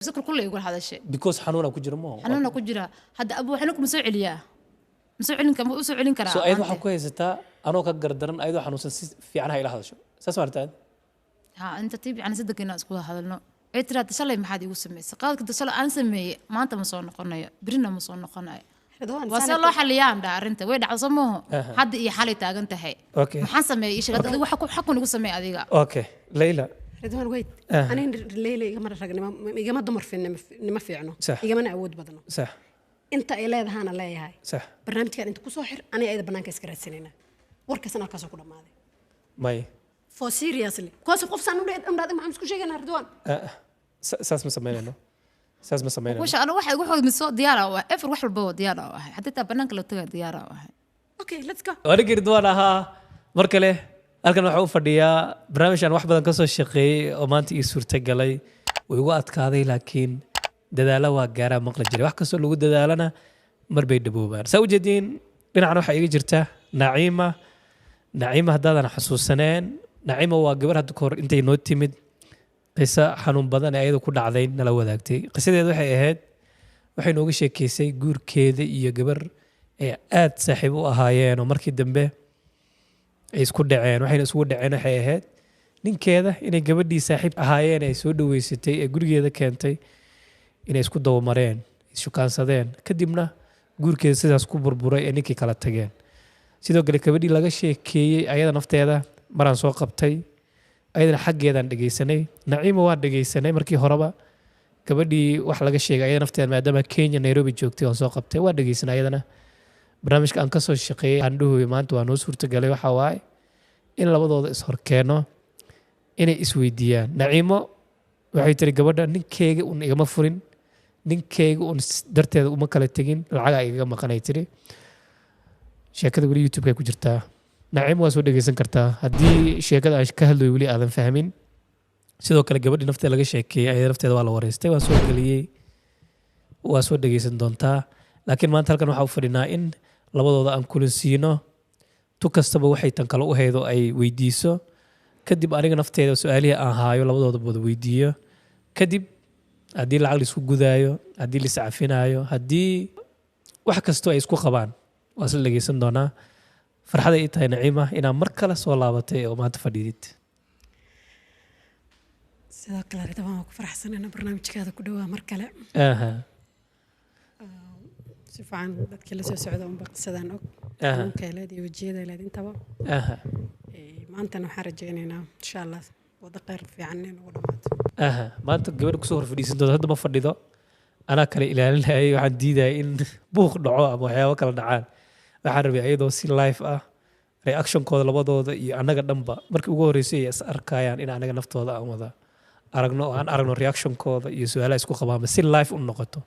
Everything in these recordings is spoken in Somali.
بسكر كله يقول هذا الشيء because xanuuna ku jira ma حنونا كجرا هذا أبو حنوك مسوي عليا مسوي علين كم مسوي علين كرا so ayad waxa ku haysataa anoo ka gardaran ayadoo xanuunsan si fiican ha ila hadasho saas wartaan ها أنت تبي عن صدق الناس كلها هذا النوع إيه ترى تسلي ما حد يقول سمي سقاط كنت تسلي أنا سمي ما أنت مصون قنايا برينا مصون قنايا وصل الله حليان دار أنت وين عصمه حد يحلي تاج أنت هاي okay محسن إيش هذا هو حكون يقول سمي هذيك okay Layla رضوان ويت أنا الليلة يجمع رجل يجمع دمر في إن ما في عنه يجمع نعود بدنه صح أنت إلى هذا أنا لا هاي صح برنامج كان أنت كسوحر أنا أيضا برنامج كسكرت سنين وركز أنا كسو كل ما هذا may for seriously كوس قف سنة ولا أمر هذا ما عم سكوشي أنا رضوان saas ma sameynayno saas ma sameynayno وش أنا واحد من صوت ديارة وافر واحد البو ديارة واحد حتى تبنانك لو تقعد ديارة واحد أوكي let's go aniga Ridwaan ahaa mar kale halkan waxa uu fadhiyaa barnaamijkan wax badan ka soo shaqeeyay oo maanta ii suurtagalay way ugu adkaaday laakiin dadaalo waa gaaraa maqla jiray wax kastoo lagu dadaalana mar bay dhaboobaan saa u jeediin dhinacna waxaa iga jirta naciima haddaadan xasuusaneen naciima waa gabar hadda kahor intay noo timid qiso xanuun badan ee ayada ku dhacday nala wadaagtay qisadeeda waxay ahayd waxay nooga sheekeysay guurkeeda iyo gabar ay aad saaxiib u ahaayeen oo markii dambe ay isku dhaceen waxayna isugu dhaceen waxay ahayd ninkeeda inay gabadhii saaxiib ahaayeen ay soo dhaweysatay ee gurigeeda keentay inay isku dabamareen ishukaansadeen kadibna guurkeeda sidaas ku burburay ee ninkii kala tageen sidoo kale gabadhii laga sheekeeyey ayada nafteeda maraan soo qabtay ayadana xaggeedaan dhegeysanay naciima waan dhegeysanay markii horeba gabadhii wax laga sheegay ayada nafteeda maadaama Kenya Nairobi joogtay oo soo qabtay waan dhegeysanay ayadana barnaamijka aan ka soo shaqeeyay andhuhu maanta waa noo suurtagalay waxa waaye in labadooda is horkeeno inay isweydiiyaan naciimo waxay tiri gabadha ninkeyga un igama furin ninkeyga un darteeda uma kala tegin lacagaa igaga maqanay tiri sheekada weli YouTube-ka ku jirtaa naciimo waa soo dhegeysan kartaa haddii sheekada aan ka hadlayo weli aadan fahmin sidoo kale gabadhii nafteeda laga sheekeeyey ayada nafteeda waa la wareystay waan soo geliyey waa soo dhegeysan doontaa laakiin maanta halkan waxaa u fadhinaa in labadooda aan kulansiino tu kastaba waxay tan kale u haydo ay weydiiso kadib aniga nafteeda su-aalihii aan haayo labadooda wada weydiiyo kadib haddii lacag laisku gudaayo haddii lais cafinaayo haddii wax kastoo ay isku qabaan waa isla dhegeysan doonaa farxaday ii tahay naciima inaa mar kale soo laabatay oo maanta fadhiidid sidoo kale rضوان waan ku faraxsanahay barnaamijkaada ku dhawaa mar kale si fiican dadkii la soo socda un baqsadaan og kaleed iyo wajiyada leed intaba maantana waxaan rajaynaynaa insha Allah wada qeyr fiican in ugu dhamaato maanta gabadha kusoo hor fadhiisan doonto hadda ma fadhido anaa kale ilaalinayay waxaan diidayay in buuq dhaco ama waxyaabo kala dhacaan waxaan rabay ayadoo si live ah reactionkooda labadooda iyo annaga dhanba markii ugu horreysay ay is arkayaan in anaga naftooda aan wada aragno oo aan aragno reactionkooda iyo su-aalaha isku qabaanba si live u noqoto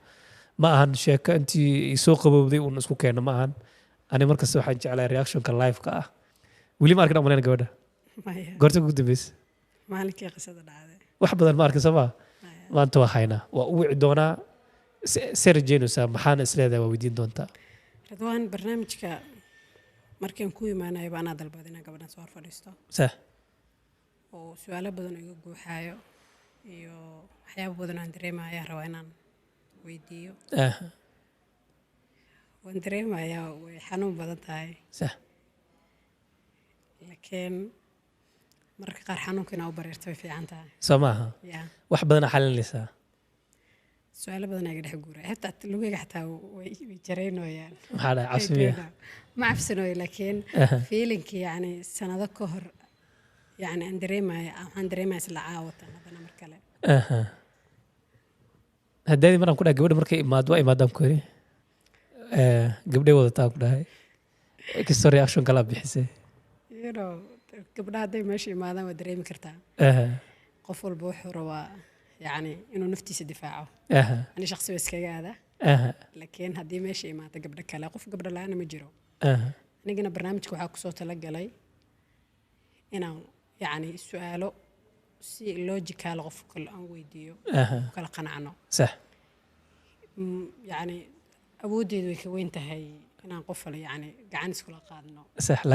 ma ahan sheeko intii soo qabowday uun isku keeno ma ahan ani markasta waxaan jeclahay reactionka live-ka ah weli ma arkin amaleen gabadha goorta ugu dambaysa maalinkii qisada dhacday wax badan ma arkin sooma maanta waa haynaa waa u wici doonaa see rajeynaysaa maxaana isleedahay waa weydiin doontaa rضوان barnaamijka markaan ku imaanayo baanaa dalbad inaan gabadhan soo fadhiisto sax oo su'aalo badan iga guuxaayo iyo waxyaabo badan aan dareemayaa rabaa inaan weydiiyo waan dareemayaa way xanuun badan tahay sax laakiin marka qaar xanuunka inaa u bareerto way fiican tahay soo maaha wax badan xalinaysaa su'aalo badan iga dhex guuray hatta lugayga xataa way jaraynoyaan maxaa dhahay cabsiya ma cabsanayo laakiin feelinkii yani sanado ka hor yani aan dareemaya isla caawatan hadana mar kale haddaadii maraan ku dhahay gabadha markay imaado waa imaadaan ku yiri gabdhay wadataa ku dhahay kastoo reaction kala bixisay gabdhaha hadday meesha imaadaan waa dareemi kartaa qof walba wuxuu rabaa يعني إنه نفتي دفاعه. أنا شخص بس كذا. لكن هذه ماشي ما تقبل كلا قف قبل لا أنا مجرو. أنا جينا برنامج كوحك صوت لقى لي. إنه يعني سؤاله سي لوجيكال قف كل أنويديو. كل قناعنه. صح. يعني أودي وين تهي إنه قفل يعني قعنس كل قادنا. صح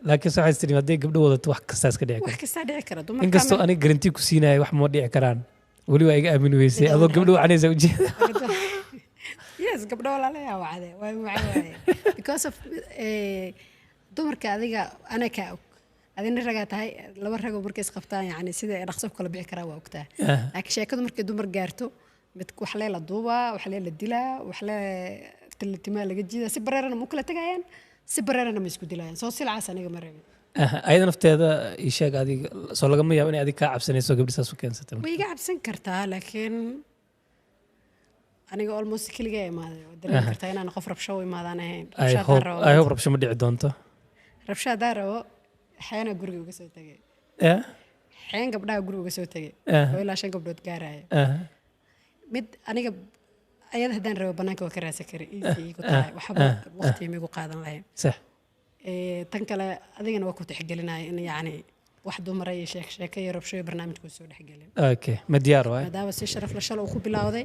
لكن صح استري ما دي قبل وضت وح كساس كده. وح كساس ده كرا. إن قصته أنا جرنتي كسينة وح مودي عكران. weli waa iga aamin weysay adoo gabdho wacanaysa ujeeda yes gabdho walaalayaa wacde waa macay because of dumarka adiga ana ka og adina ragaa tahay laba rag oo markay isqabtaan yani sida ay dhaqso kala bixi karaa waa ogtaa laakiin sheekadu markay dumar gaarto mid wax la duuba wax la dilaa wax la tiltimaa laga jiida si bareerana ma kala tagayaan si bareerana ma isku dilayaan soo silcaas aniga ma reebin ayada nafteeda ii sheeg adiga soo lagama yaabo in adiga ka cabsanayso gabdhahaas u keensatay way iga cabsan kartaa laakiin aniga almost kaliya imaaday oo dareemi kartaa inaan qof rabsho u imaadaan ahayn I hope rabsho ma dhici doonto rabsho daaro xayna guriga uga soo tagay xayn gabdhaha guriga uga soo tagay oo ilaa 5 gabdhood gaaraya mid aniga ayada hadaan rabo banaanka waa ka raadsan karay iigu tahay waxba waqti miigu qaadan lahayn sax tan kale adigana waa ku tixgelinay in yani wax dumar ay sheekay rabsho barnaamijku soo dhaxgelin okay ma diyaar waay maadaama si sharaf la shal uu ku bilowday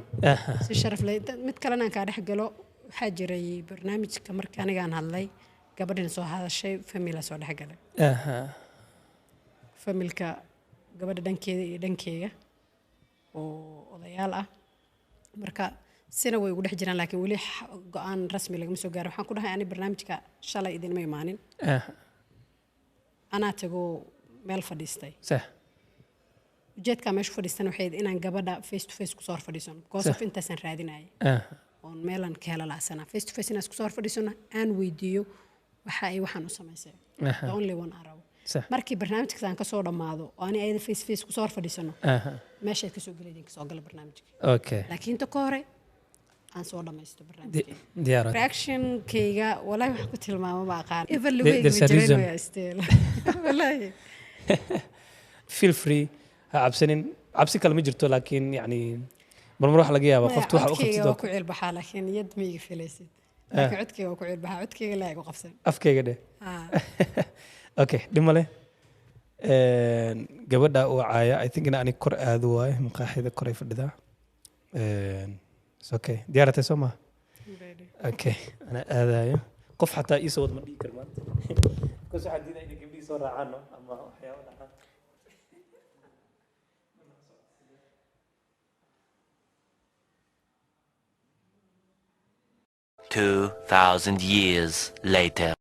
si sharaf leh mid kalena aan ka dhaxgalo waxa jiray barnaamijka markii aniga aan hadlay gabadhan soo hadashay family soo dhaxgalay familka gabadha dhankeeda iyo dhankeyga oo odayaal ah marka sina way ugu dhex jiraan laakiin wali go'aan rasmi laga soo gaaro waxaan ku dhahay ani barnaamijka shalay idin ma imaanin ana tago meel fadhiistay sax ujeedka meesha fadhiistan waxay inaan gabadha face to face ku soo fadhiisano because of intaasan raadinayay oo meelan ka hela laasana face to face inaan ku soo fadhiisano aan weydiiyo waxa ay waxaan u samaysay the only one arrow markii barnaamijkan ka soo dhamaado oo ani ayada face face ku soo fadhiisano meesha ka soo galeedin ka soo gal barnaamijka okay laakiin ta kore aan soo dhamaysto barnaamijka diyaar reaction kayga wallahi wax ku tilmaamo ma aqaan even lugu jireen still wallahi feel free ha cabsanin cabsi kale ma jirto laakiin yani marmar wax laga yaabo qoftu waxa uu qabto ku cilbaxa laakiin yad ma iga filaysid laakiin codkayga ku cilbaxa codkayga la igu qabsan afkayga dhe okay dhimale gabadha oo caaya I think in ani kor aad waay maqaaxida kor ay fadhidaa okay diyaartay soo ma okay ana aadayo qof xataa ii soo wad ma dhigi kar maanta koos waxa diiday in gabdhii soo raacaan ama waxyaabo dhaxan 2,000 years later.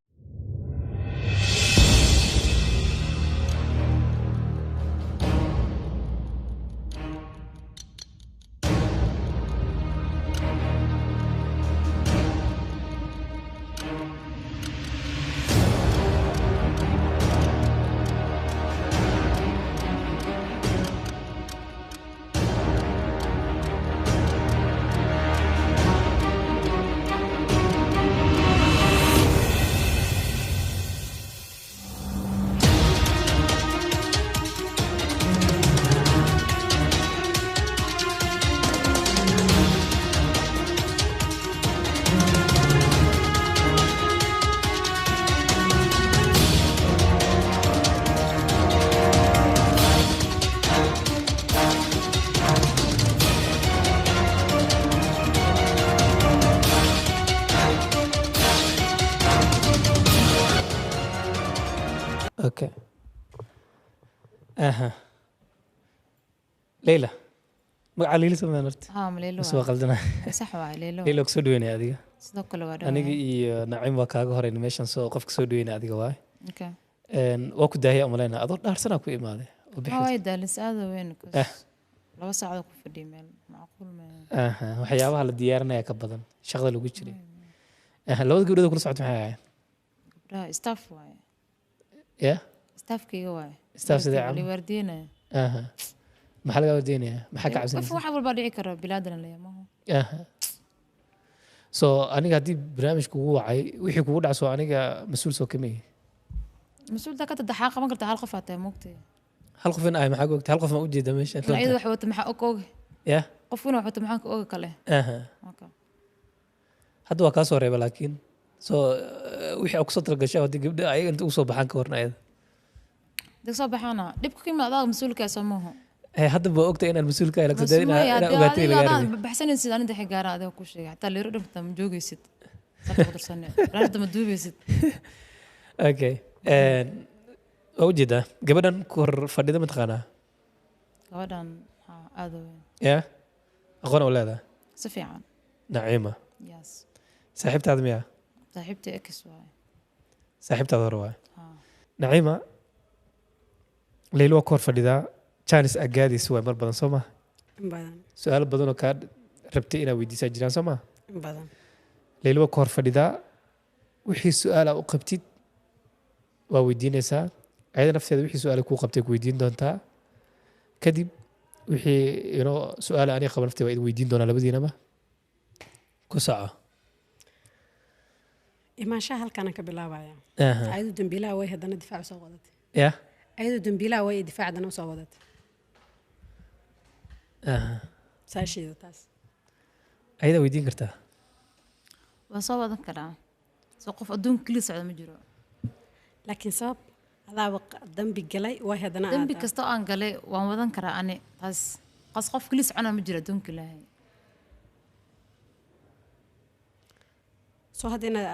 اوكي ليلى magaca Leyla Samaan horta Leyla soo qaldana sax waa Leyla Leyla ku soo dhaweynay adiga sidoo kale waa aniga iyo Naciim waa kaaga horeyn meeshan soo qofka soo dhaweynay adiga waay okay waa ku daahiyay amaleyna adoo dhaarsana ku imaaday oo bixis way daalis aad weyn laba saacadood ku fadhiyo meel macquul ma waxyaabaha la diyaarinaya ka badan shaqada lagu jiray labada gabdhood kula socod maxay ahaayeen gabdhaha staff waay staffkiga waay staff sidee cali waardiina maxaa laga wardiinayaa maxaa ka cabsanaysaa wax walba dhici kara bilaadan la yamaho so aniga haddii barnaamijku ugu wacay wixii kugu dhacso aniga mas-uul soo kamay mas-uulda ka tadaxaa qaban karta hal qof aad tahay moogtay hal qof in ay maxaa ogtay hal qof ma u jeeda meesha ayada wax wata maxaa og ya qofuna wax wata maxaa ka og kale hadda waa kaa soo reeba laakiin so wixii ku soo talagashay haddii gabdha ay inta u soo baxaan ka warna ayada dad soo baxana dhibku ka yimaada mas-uulka Soomaha hadda baa ogtay inaan mas-uulka ay lagtay inaan ogaatay laga yaabo baxsanaysid aan inta xigaara adiga ku sheegay hatta leero dhabta ma joogaysid sabab darsanay raad ma duubaysid okay wajida gabadhan kor fadhida ma taqaanaa gabadhan aad u weyn ya aqoon u leedahay si fiican naciima yes saaxiibtaada miyaa saaxiibtay ex waaye saaxiibtaada hore waay haa naciima leylo waa ka hor fadhidaa jaanis agaadiis waay mar badan soo maha in badan su-aalo badanoo kaa rabtay inaad weydiisaa jiraan soo maha in badan leylo waa ka hor fadhidaa wixii su-aala u qabtid waa weydiinaysaa ayada nafteeda wixii su-aala kuu qabtay ku weydiin doontaa kadib wixii inoo su-aala aniga qaba nafteeda waa idin weydiin doonaa labadiinaba ku soco imaanshaha halkaanaan ka bilaabaya aha ayadoo dambiilaha way haddana difaac usoo wadatay ya ayadoo dambiilaha way difaac haddana usoo wadatay aha saasheeda taas ayadaa weydiin kartaa waan soo wadan karaa soo qof adduunka keliya socda ma jiro laakiin sabab adaaba dambi galay way haddana dembi kasta oo aan galay waan wadan karaa ani taas qas qof keliya socona ma jiro adduunka ilaahay soo hadda inaad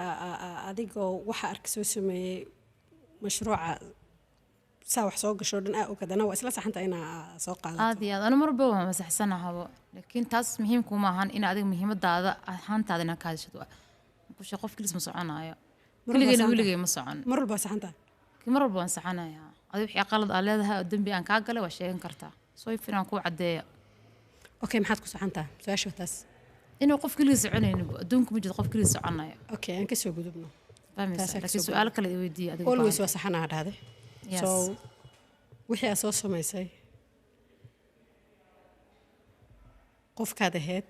adigoo waxa arka soo sameeyey mashruuca saa wax soo gasho dhan og haddana waa isla saxanta inaa soo qaadato aad iyo aad anu marba waan masaxsanahabo laakiin taas muhiimkuma ahan in adiga muhiimadaada ahaantaada inaad ka hadashado kushe qof kelis ma soconaayo keligeyna weligey ma socon mar walba waa saxanta mar walba waan saxanayaa adi wixii qalad aa leedahay oo dembi aan kaa galay waa sheegan kartaa soo ifin aan kuu caddeeya okay maxaad ku saxantaa su-aasha taas inuu qof keliya soconaynin adduunka ma jiro qof keliya soconaya okay aan kasoo gudubno fahmaysa laakiin su-aalo kale i weydiiya adiga always waa saxanaa dhahday Yes. so wixii aad soo samaysay qofkaad ahayd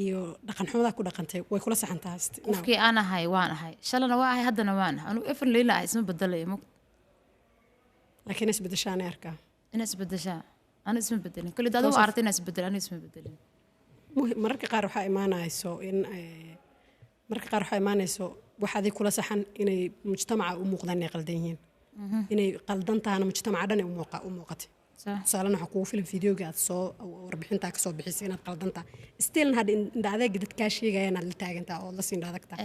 iyo dhaqan xumadaa ku dhaqantay way kula saxantaa qofkii aan ahay waan ahay shalana waa ahay haddana waan ahay anu efan leyla ahay isma bedelayo mug laakiin isbedeshaanay arkaa ina isbedeshaa anu isma bedelin kulli adigu aragtay ina isbedel anu isma bedelin mararka qaar waxaa imaanayso in mararka qaar waxaa imaanayso wax adig kula saxan inay mujtamaca u muuqdaan inay qaldan yihiin inay qaldan tahana mujtamaca dhan u muuqatay tusaalena waxaa kugu filan fideoga aad soo warbixintaa kasoo bixisay inaad qaldan taha stilna hadha indha adeega dadkaa sheegaya inaad la taagantaa oo la siin adagtaa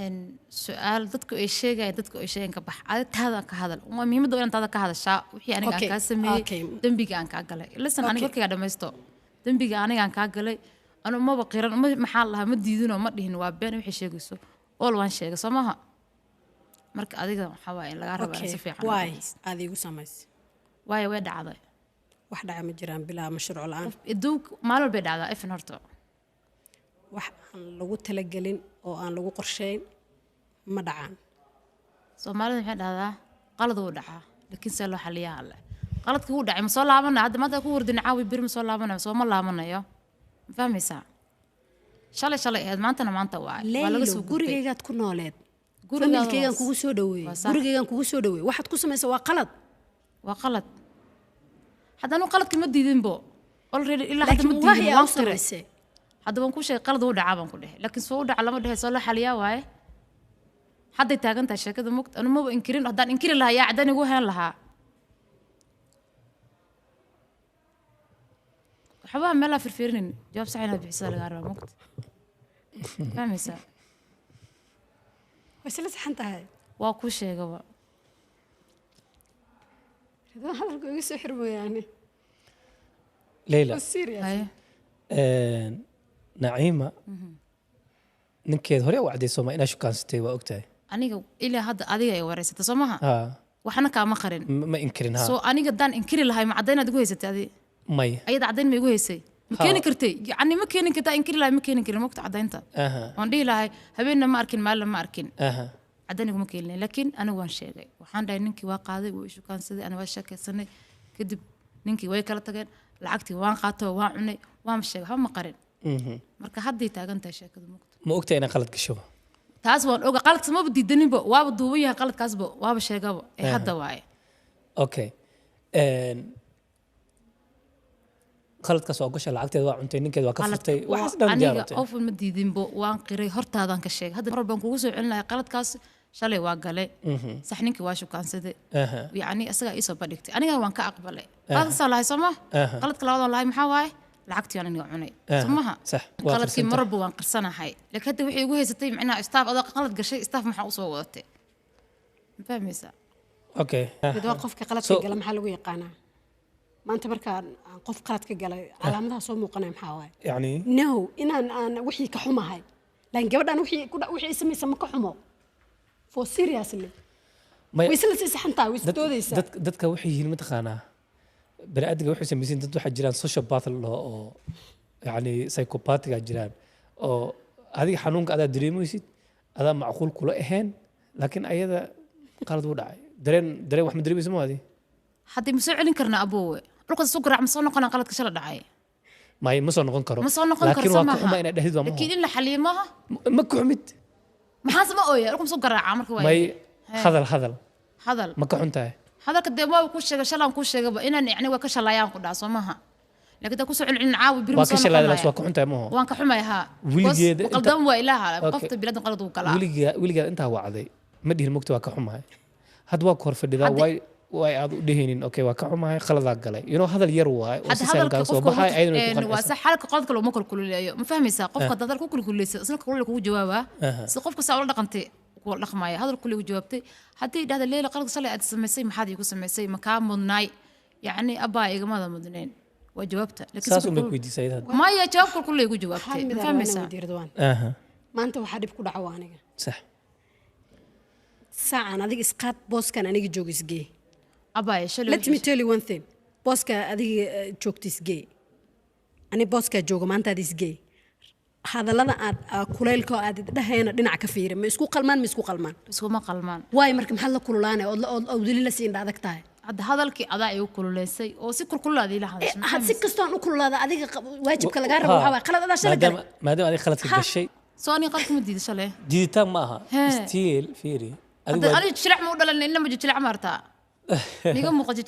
su-aal dadku ay sheegaya dadku ay sheegan ka bax adig taada ka hadal waa muhiimadda waa inaad taada ka hadashaa wixii aniga aan kaa sameeyey dembiga aan kaa galay lisan aniga warkayga dhamaysto dembiga aniga aan kaa galay anu maba qiran maxaa lahaa ma diidinoo ma dhihin waa been wixii sheegayso ool waan sheegay soo maaha marka adiga waxaa waaye in lagaa raba si fiican waay aad iigu samaysay waayo way dhacday wax dhaca ma jiraan bilaa mashruuc la-aan adduunka maalin walbay dhacdaa ifin horta wax aan lagu talagelin oo aan lagu qorsheyn ma dhacaan soomaalida waxay dhahdaa qalad wuu dhacaa laakiin see loo xaliyaa alle qaladkii wuu dhacay ma soo laabanaya hadda maanta ku wardin caawi beri ma soo laabanayo soo ma laabanayo ma fahmaysaa shalay ahayd maantana maanta waa laga soo gurigaygaad ku nooleed familkaygaan kugu soo dhaweeyey gurigaygaan kugu soo dhaweeyey waxaad ku samaysa waa qalad haddanu qaladkii ma diidinbo already ilaa hadda ma diidin waan qiray hadda waan ku sheegay qalad wuu dhacaa baan ku dhehe laakiin soo u dhaca lama dhehe soo loo xaliyaa waaye hadday taagan tahay sheekada mugta anu maba inkirin haddaan inkiri lahaa yaa caddan igu heen lahaa waxbaa meelaa firfirinin jawaab sax inaad bixisada lagaa rabaa mugta fahmaysaa way isla saxan tahay waa kuu sheegaba hadalku iga soo xirmayaani leyla haye naciima ninkeed hore u cadday sooma inaa shukaansatay waa ogtahay aniga ilaa hadda adiga ay wareysata soo maha ha waxna kaama qarin ma inkirin ha soo aniga daan inkiri lahay ma caddaynaad igu haysatay adi may ayada caddayn ma igu haysay ma keeni kartay yacni ma keeni kartaa inkiri lahay ma keeni karin mogta caddaynta aha waan dhihi lahay habeenna ma arkin maalina ma arkin aha caddayn iguma keenin laakiin anigu waan sheegay waxaan dhahay ninkii waa qaaday wuu ishukaansaday ana waa sheekaysanay kadib ninkii way kala tageen lacagtii waan qaatay waan cunay waan sheegay waxba ma qarin marka hadday taagan tahay sheekada mugta ma ogtahay inaan qalad gasho taas waan oga qaladkaas maba diidaninba waaba duuban yahay qaladkaasba waaba sheegaba ee hadda waaye okay qaladkaas waa gasha lacagteeda waa cuntay ninkeeda waa ka furtay waxaas dhan aniga jaaratay ofan ma diidinbo waan qiray hortaadaan ka sheegay hadda mar baan kugu soo celin lahay qaladkaas shalay waa galay sax ninkii waa shukaansaday aha yacni isagaa iisoo badhigtay aniga waan ka aqbalay qaladkaasaa lahay soo ma qaladka labaadaan lahay maxaa waaye lacagtii aan aniga cunay soo maha sax qaladkii marba waan qarsanahay laakiin hadda waxay igu haysatay macnaha istaaf adoo qalad gashay istaaf maxaa usoo wadatay ma fahmaysaa okay waa qofka qaladka gala maxaa lagu yaqaanaa ما أنت بركان قف قرات كجلا علامتها صوم وقناة محاوي يعني no إن أنا وحي كحمة هاي لكن قبل أنا وحي اسمي سمك كحمة for seriously ويسلس حنتا ويستوديس dadka waxay yihiin mataqaanaa bani'aadamka waxay samaysan dad waxaa jiraan sociopath oo yani psychopathiga jiraan oo adiga xanuunka adaa dareemaysid adaa macquul kula ahayn laakiin ayada qalad u dhacay dareen wax ma dareemaysa ma adi haddii ma soo celin karna aboowe dhulka soo garaac ma soo noqonaa qaladka shala dhacay ma soo noqon karo ma soo noqon karo laakiin waa ka xuma inaad dhahdid waa laakiin in la xaliyo maaha ma ku xumid maxaa sama ooya dhulka ma soo garaaca marka waa may hadal hadal ma ka xun tahay hadalka dee waa ku sheegay shalaan ku sheegaba inaan yani waa ka shalayaan ku dhac Soomaha laakiin taa ku soo celin caawi bir ma soo noqonaa waa ka xun tahay ma waan ka xumay ha wiligeeda qaldan waa ilaaha qofta biladan qalad uu galaa wiligeeda inta wacday ma dhihin mugta waa ka xumahay had waa kor fadhidaa way aad u dheheenin okay waa ka xumahay qalada galay hadal yar waay oo si saalka soo baxay ayaduna ku waa sax xalka qodka loo ma kulkuleeyo ma fahmaysaa qofka dadal ku kulkuleysa isna kulul kugu jawaaba si qofka saa ula dhaqantay ku dhaqmaya hadal kulli jawaabtay hadii dhahda leela qalad salay aad sameysay maxaad igu sameysay ma ka mudnay yani abaa igama mudneen waa jawaabta laakiin saas uma weydiisay ma ya jawaab kulli igu jawaabtay ma fahmaysaa maanta waxa dib ku dhaco aniga sax saacan adiga isqaad booskan aniga joogisgee let me tell you one thing booska adiga joogtisgee ani booska jooga maanta isgee hadallada aad kuleylka aad dhahayna dhinac ka fiirin ma isku qalmaan iskuma qalmaan waay marka maxaa la kululaanay oo dili la siin dhaadag tahay hadda hadalkii adaa ay u kululeysay oo si kulkulaadii la hadashay had si kastoon u kululaada adiga waajibka laga rabo waxa qalad adaa shalay galay maadaama adiga qaladka gashay soo ani qalad kuma diiday shalay diiditaan ma aha still fiiri adiga jilaac ma u dhalan inama jilaac marta niga muuqato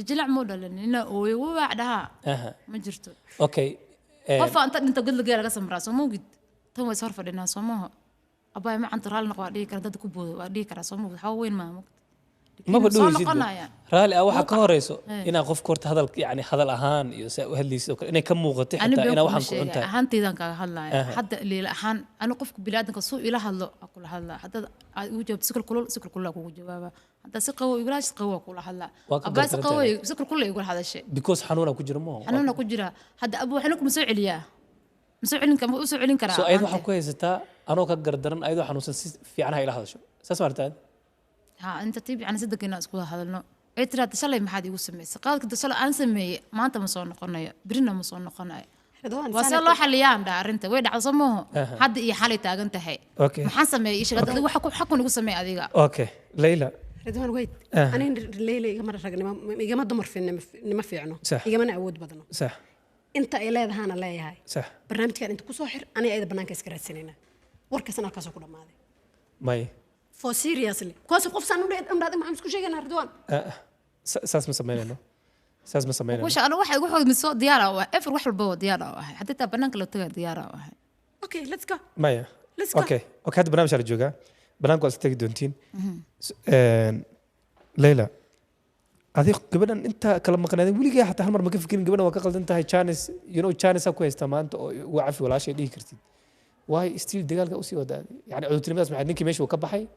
jilaac ma u dhalan ina ooyo waa dhaha ma jirto okay qof anta inta god laga laga samraa soo moogid tan way soo fadhinaa soo maaha abay ma canta raal noqo dhigi kara dad ku boodo waa dhigi kara soo moogid waxa weyn ma moogid ma badhooysid raali waxa ka horeyso inaa qof korta hadal yani hadal ahaan iyo saa u hadlaysid oo inay ka muuqato xitaa ina waxaan ku cuntaa ahaantaydan kaaga hadlaaya hadda leela ahaan anu qofka bilaadanka soo ila hadlo kula hadla hadda ugu jawaab sikir kulul kugu jawaaba hadda si qawo igulaas qawo kula hadla abaa si qawo sikir kulul igula hadashay because xanuuna ku jira ma xanuuna ku jira hadda abu xanuunku ma soo celiyaa ma soo celin kama u soo celin karaa soo ayad waxa ku haysataa anoo ka gardaran ayadoo xanuunsan si fiican ha ila hadasho saas martaa انت تبي انا صدق الناس كلها هذا النوع ترى تشلي ما حد يقول سمي قالك تشلي انا سمي ما انت مصون نقنايا برينا مصون نقنايا وصل الله حليان دار انت وين عصموه حد اي حالي تاغنت هي اوكي ما حسمي ايش قد waxa ku xaqu nagu sameey adiga اوكي ليلى ridwan wait ani leela igama ragnimo igama dumar fiinima fiicno igama awood badno صح inta ay leedahaana leeyahay صح barnaamijkan inta ku soo xir ani ayda banaanka iska raadsanayna warkaasna halkaas ku dhamaaday may for seriously كويس قف سنة أمرأة ما حمسكوا شيء أنا رضوان ساس مسمينه ساس مسمينه وش أنا واحد من صوت ديارة واحد أفر واحد البو ديارة واحد حتى تبنانك لو تجا ديارة واحد أوكي let's go مايا let's go أوكي هذا برنامج على الجوجا بنانك وأستيق دونتين ليلى هذه قبل أنت كلام مقنع ولي جا حتى هالمرة ما كيف فكرين قبل وقت أنت هاي تشانس تشانس أكويس تمام وعفي ولا شيء ليه كرتين واي ستيل دجال كأوسي وده يعني عدو تلميذ مع نيكي ماشي وكبحي